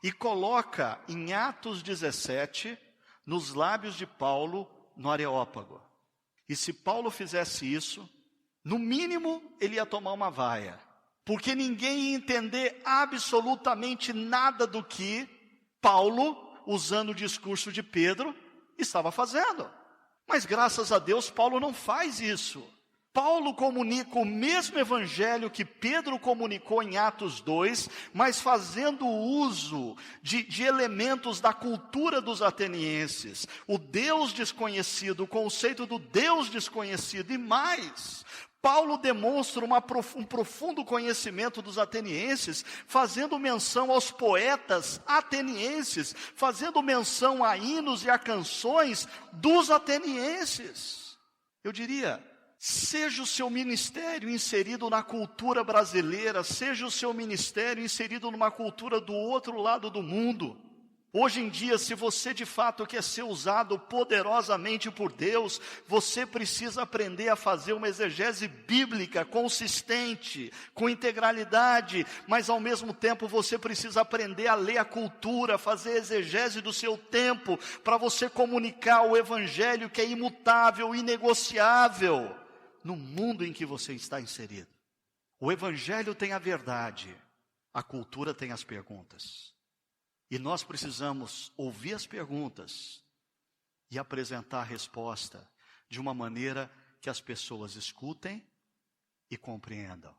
e coloca em Atos 17, nos lábios de Paulo, no Areópago. E se Paulo fizesse isso, no mínimo ele ia tomar uma vaia. Porque ninguém ia entender absolutamente nada do que Paulo, usando o discurso de Pedro, estava fazendo. Mas graças a Deus, Paulo não faz isso. Paulo comunica o mesmo evangelho que Pedro comunicou em Atos 2, mas fazendo uso de elementos da cultura dos atenienses. O Deus desconhecido, o conceito do Deus desconhecido e mais. Paulo demonstra um profundo conhecimento dos atenienses, fazendo menção aos poetas atenienses, fazendo menção a hinos e a canções dos atenienses. Eu diria, seja o seu ministério inserido na cultura brasileira, seja o seu ministério inserido numa cultura do outro lado do mundo. Hoje em dia, se você de fato quer ser usado poderosamente por Deus, você precisa aprender a fazer uma exegese bíblica consistente, com integralidade, mas ao mesmo tempo você precisa aprender a ler a cultura, fazer exegese do seu tempo, para você comunicar o evangelho que é imutável, inegociável, no mundo em que você está inserido. O evangelho tem a verdade, a cultura tem as perguntas. E nós precisamos ouvir as perguntas e apresentar a resposta de uma maneira que as pessoas escutem e compreendam.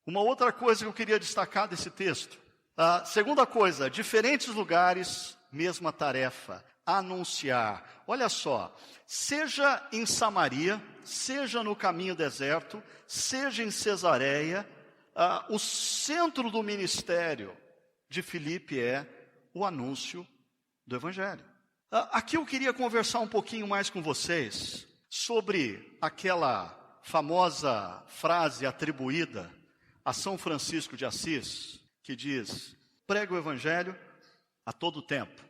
Uma outra coisa que eu queria destacar desse texto. A segunda coisa, diferentes lugares, mesma tarefa, anunciar. Olha só, seja em Samaria, seja no caminho deserto, seja em Cesareia, o centro do ministério de Filipe é o anúncio do Evangelho. Aqui eu queria conversar um pouquinho mais com vocês sobre aquela famosa frase atribuída a São Francisco de Assis, que diz: pregue o Evangelho a todo tempo.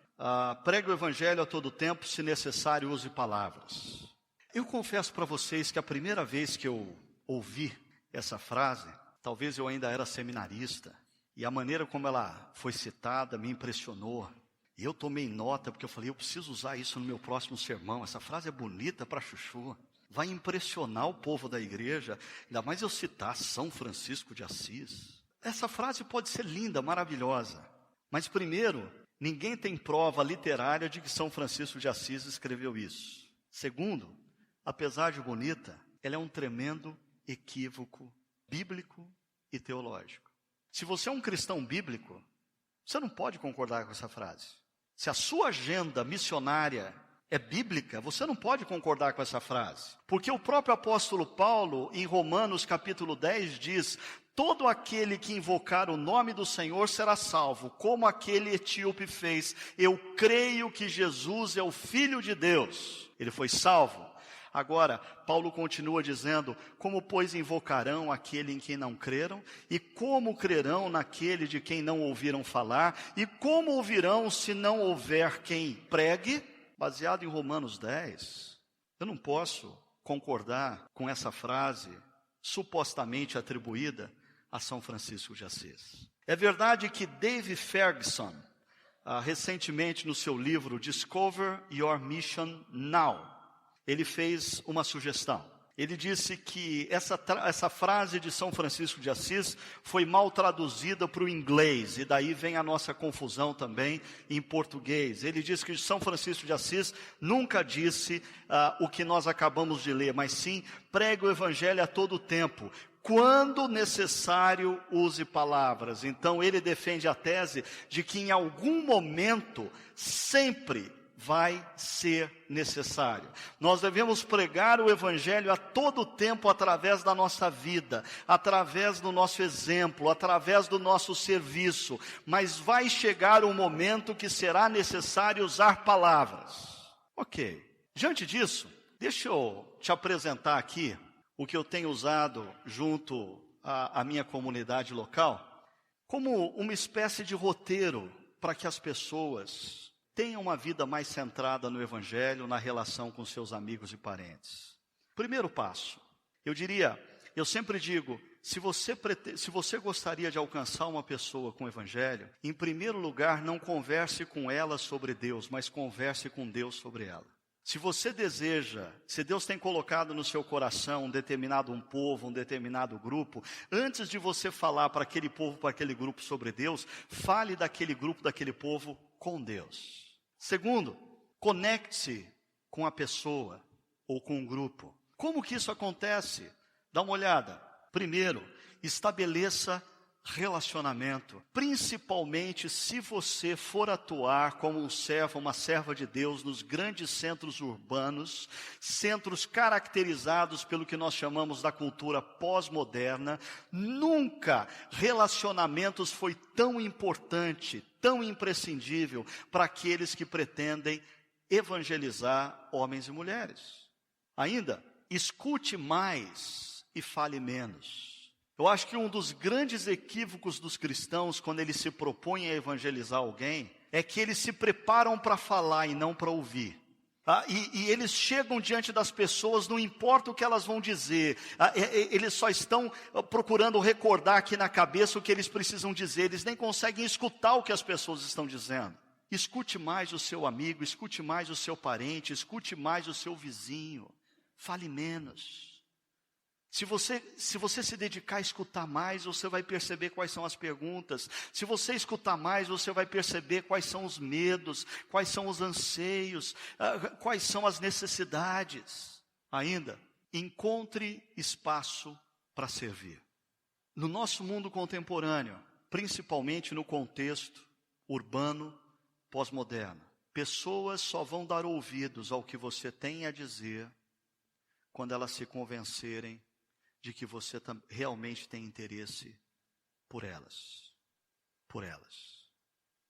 Pregue o Evangelho a todo tempo, se necessário use palavras. Eu confesso para vocês que a primeira vez que eu ouvi essa frase, talvez eu ainda era seminarista, e a maneira como ela foi citada me impressionou. E eu tomei nota, porque eu falei, eu preciso usar isso no meu próximo sermão. Essa frase é bonita para chuchu, vai impressionar o povo da igreja, ainda mais eu citar São Francisco de Assis. Essa frase pode ser linda, maravilhosa, mas primeiro, ninguém tem prova literária de que São Francisco de Assis escreveu isso. Segundo, apesar de bonita, ela é um tremendo equívoco bíblico e teológico. Se você é um cristão bíblico, você não pode concordar com essa frase. Se a sua agenda missionária é bíblica, você não pode concordar com essa frase. Porque o próprio apóstolo Paulo, em Romanos capítulo 10, diz: todo aquele que invocar o nome do Senhor será salvo, como aquele etíope fez. Eu creio que Jesus é o Filho de Deus. Ele foi salvo. Agora, Paulo continua dizendo: como, pois, invocarão aquele em quem não creram? E como crerão naquele de quem não ouviram falar? E como ouvirão se não houver quem pregue? Baseado em Romanos 10, eu não posso concordar com essa frase supostamente atribuída a São Francisco de Assis. É verdade que Dave Ferguson, recentemente no seu livro Discover Your Mission Now, ele fez uma sugestão. Ele disse que essa frase de São Francisco de Assis foi mal traduzida para o inglês, e daí vem a nossa confusão também em português. Ele disse que São Francisco de Assis nunca disse o que nós acabamos de ler, mas sim, pregue o Evangelho a todo tempo. Quando necessário, use palavras. Então ele defende a tese de que em algum momento, sempre vai ser necessário. Nós devemos pregar o Evangelho a todo tempo através da nossa vida, através do nosso exemplo, através do nosso serviço. Mas vai chegar um momento que será necessário usar palavras. Ok. Diante disso, deixa eu te apresentar aqui o que eu tenho usado junto à minha comunidade local, como uma espécie de roteiro para que as pessoas tenham uma vida mais centrada no Evangelho, na relação com seus amigos e parentes. Primeiro passo, eu sempre digo, se você gostaria de alcançar uma pessoa com o Evangelho, em primeiro lugar, não converse com ela sobre Deus, mas converse com Deus sobre ela. Se você deseja, se Deus tem colocado no seu coração um povo, um determinado grupo, antes de você falar para aquele povo, para aquele grupo sobre Deus, fale daquele grupo, daquele povo com Deus. Segundo, conecte-se com a pessoa ou com o grupo. Como que isso acontece? Dá uma olhada. Primeiro, estabeleça relacionamento, principalmente se você for atuar como um servo, uma serva de Deus nos grandes centros urbanos, centros caracterizados pelo que nós chamamos da cultura pós-moderna. Nunca relacionamentos foi tão importante, tão imprescindível para aqueles que pretendem evangelizar homens e mulheres. Ainda, escute mais e fale menos. Eu acho que um dos grandes equívocos dos cristãos, quando eles se propõem a evangelizar alguém, é que eles se preparam para falar e não para ouvir. E eles chegam diante das pessoas, não importa o que elas vão dizer, eles só estão procurando recordar aqui na cabeça o que eles precisam dizer, eles nem conseguem escutar o que as pessoas estão dizendo. Escute mais o seu amigo, escute mais o seu parente, escute mais o seu vizinho, fale menos. Se você se dedicar a escutar mais, você vai perceber quais são as perguntas. Se você escutar mais, você vai perceber quais são os medos, quais são os anseios, quais são as necessidades. Ainda, encontre espaço para servir. No nosso mundo contemporâneo, principalmente no contexto urbano, pós-moderno, pessoas só vão dar ouvidos ao que você tem a dizer quando elas se convencerem de que você realmente tem interesse por elas.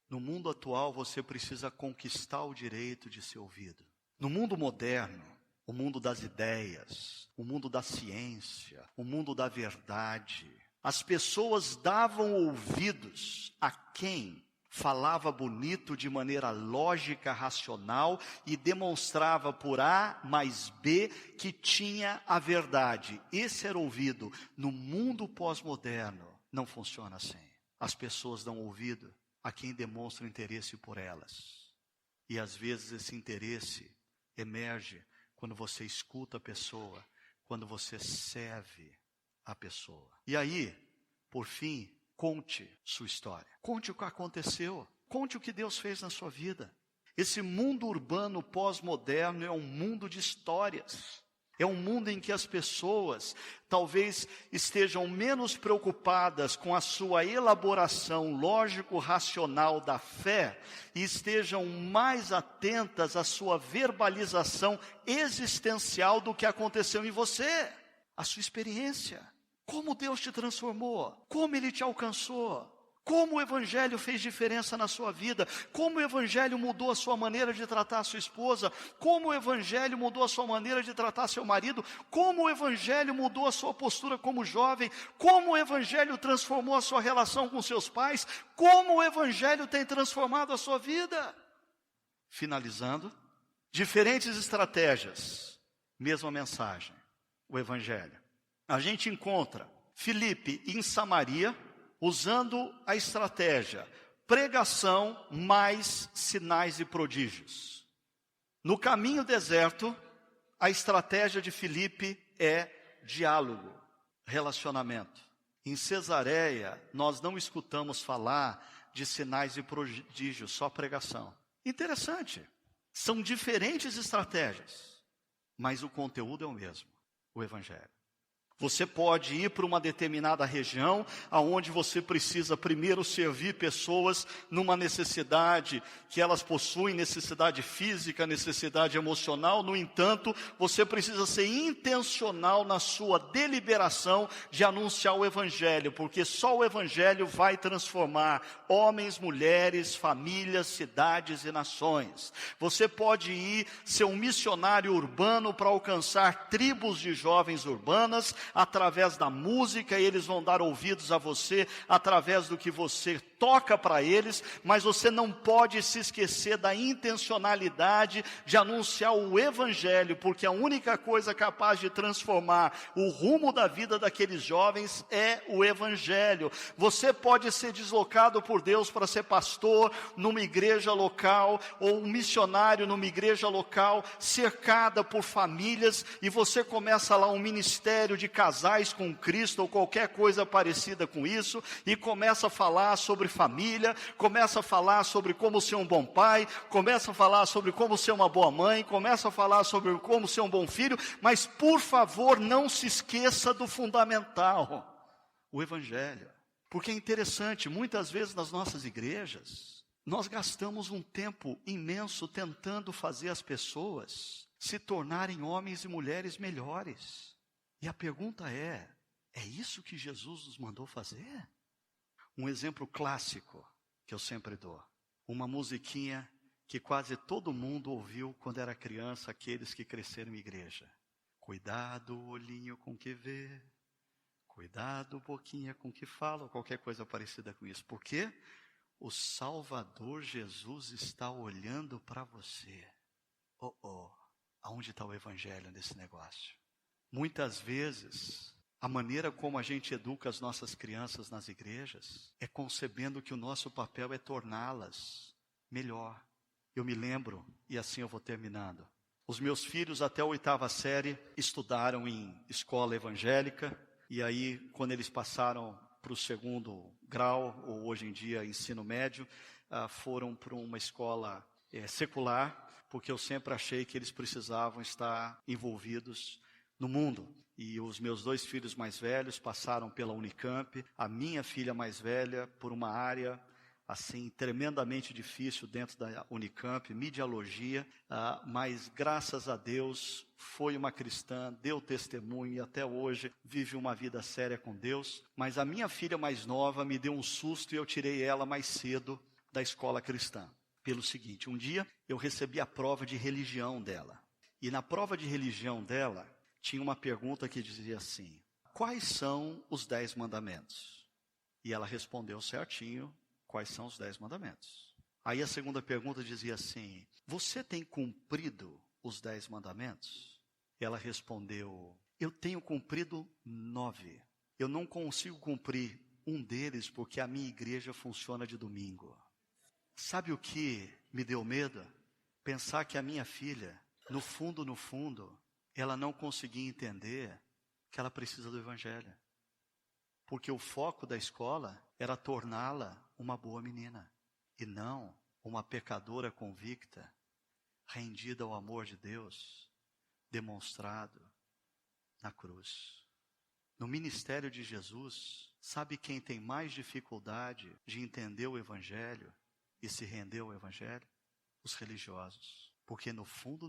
No mundo atual, você precisa conquistar o direito de ser ouvido. No mundo moderno, o mundo das ideias, o mundo da ciência, o mundo da verdade, as pessoas davam ouvidos a quem falava bonito de maneira lógica, racional e demonstrava por A mais B que tinha a verdade. Esse era ouvido. No mundo pós-moderno, não funciona assim. As pessoas dão ouvido a quem demonstra interesse por elas. E às vezes esse interesse emerge quando você escuta a pessoa, quando você serve a pessoa. E aí, por fim, conte sua história. Conte o que aconteceu. Conte o que Deus fez na sua vida. Esse mundo urbano pós-moderno é um mundo de histórias. É um mundo em que as pessoas talvez estejam menos preocupadas com a sua elaboração lógico-racional da fé e estejam mais atentas à sua verbalização existencial do que aconteceu em você, a sua experiência. Como Deus te transformou, como Ele te alcançou. Como o Evangelho fez diferença na sua vida, como o Evangelho mudou a sua maneira de tratar a sua esposa, como o Evangelho mudou a sua maneira de tratar seu marido, como o Evangelho mudou a sua postura como jovem, como o Evangelho transformou a sua relação com seus pais, como o Evangelho tem transformado a sua vida. Finalizando, diferentes estratégias, mesma mensagem, o Evangelho. A gente encontra Filipe em Samaria, usando a estratégia pregação mais sinais e prodígios. No caminho deserto, a estratégia de Filipe é diálogo, relacionamento. Em Cesareia, nós não escutamos falar de sinais e prodígios, só pregação. Interessante, são diferentes estratégias, mas o conteúdo é o mesmo, o Evangelho. Você pode ir para uma determinada região, aonde você precisa primeiro servir pessoas numa necessidade que elas possuem, necessidade física, necessidade emocional. No entanto, você precisa ser intencional na sua deliberação de anunciar o Evangelho, porque só o Evangelho vai transformar homens, mulheres, famílias, cidades e nações. Você pode ir ser um missionário urbano para alcançar tribos de jovens urbanas, através da música, e eles vão dar ouvidos a você, através do que você toca para eles, mas você não pode se esquecer da intencionalidade de anunciar o Evangelho, porque a única coisa capaz de transformar o rumo da vida daqueles jovens é o Evangelho. Você pode ser deslocado por Deus para ser pastor numa igreja local, ou um missionário numa igreja local, cercada por famílias, e você começa lá um ministério de casais com Cristo, ou qualquer coisa parecida com isso, e começa a falar sobre família, começa a falar sobre como ser um bom pai, começa a falar sobre como ser uma boa mãe, começa a falar sobre como ser um bom filho, mas por favor não se esqueça do fundamental, o Evangelho. Porque é interessante, muitas vezes nas nossas igrejas, nós gastamos um tempo imenso tentando fazer as pessoas se tornarem homens e mulheres melhores. E a pergunta é isso que Jesus nos mandou fazer? Um exemplo clássico que eu sempre dou. Uma musiquinha que quase todo mundo ouviu quando era criança, aqueles que cresceram em igreja. Cuidado o olhinho com que vê, cuidado boquinha com que fala, ou qualquer coisa parecida com isso. Por quê? O Salvador Jesus está olhando para você. Aonde está o Evangelho nesse negócio? Muitas vezes, a maneira como a gente educa as nossas crianças nas igrejas é concebendo que o nosso papel é torná-las melhor. Eu me lembro, e assim eu vou terminando. Os meus filhos até a 8ª série estudaram em escola evangélica, e aí quando eles passaram para o 2º grau, ou hoje em dia ensino médio, foram para uma escola secular, porque eu sempre achei que eles precisavam estar envolvidos no mundo. E os meus 2 filhos mais velhos passaram pela Unicamp, a minha filha mais velha por uma área assim tremendamente difícil dentro da Unicamp, mediologia, mas graças a Deus foi uma cristã, deu testemunho e até hoje vive uma vida séria com Deus. Mas a minha filha mais nova me deu um susto e eu tirei ela mais cedo da escola cristã. Pelo seguinte, um dia eu recebi a prova de religião dela. E na prova de religião dela, tinha uma pergunta que dizia assim: quais são os 10 mandamentos? E ela respondeu certinho quais são os 10 mandamentos. Aí a segunda pergunta dizia assim: você tem cumprido os 10 mandamentos? E ela respondeu: eu tenho cumprido 9. Eu não consigo cumprir um deles porque a minha igreja funciona de domingo. Sabe o que me deu medo? Pensar que a minha filha, no fundo, ela não conseguia entender que ela precisa do Evangelho. Porque o foco da escola era torná-la uma boa menina. E não uma pecadora convicta, rendida ao amor de Deus, demonstrado na cruz. No ministério de Jesus, sabe quem tem mais dificuldade de entender o Evangelho e se render ao Evangelho? Os religiosos. Porque no fundo,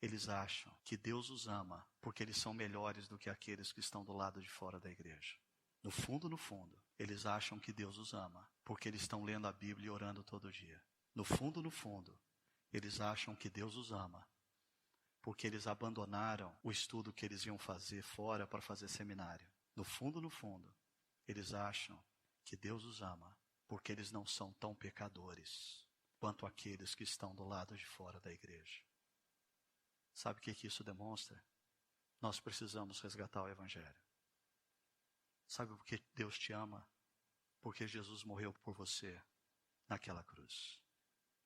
eles acham que Deus os ama porque eles são melhores do que aqueles que estão do lado de fora da igreja. No fundo, eles acham que Deus os ama porque eles estão lendo a Bíblia e orando todo dia. No fundo, eles acham que Deus os ama porque eles abandonaram o estudo que eles iam fazer fora para fazer seminário. No fundo, eles acham que Deus os ama porque eles não são tão pecadores quanto aqueles que estão do lado de fora da igreja. Sabe o que isso demonstra? Nós precisamos resgatar o Evangelho. Sabe por que Deus te ama? Porque Jesus morreu por você naquela cruz.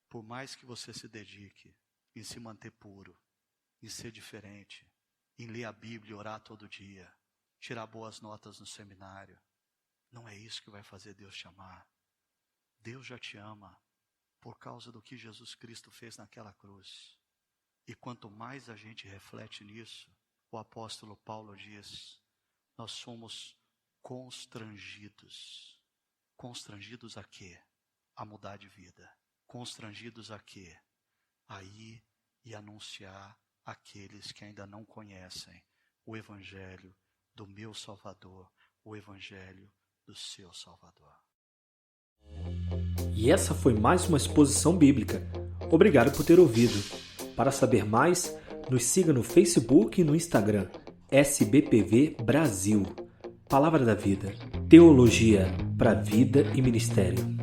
Por mais que você se dedique em se manter puro, em ser diferente, em ler a Bíblia e orar todo dia, tirar boas notas no seminário, não é isso que vai fazer Deus te amar. Deus já te ama por causa do que Jesus Cristo fez naquela cruz. E quanto mais a gente reflete nisso, o apóstolo Paulo diz, nós somos constrangidos. Constrangidos a quê? A mudar de vida. Constrangidos a quê? A ir e anunciar àqueles que ainda não conhecem o Evangelho do meu Salvador, o Evangelho do seu Salvador. E essa foi mais uma exposição bíblica. Obrigado por ter ouvido. Para saber mais, nos siga no Facebook e no Instagram, SBPV Brasil. Palavra da Vida. Teologia para vida e ministério.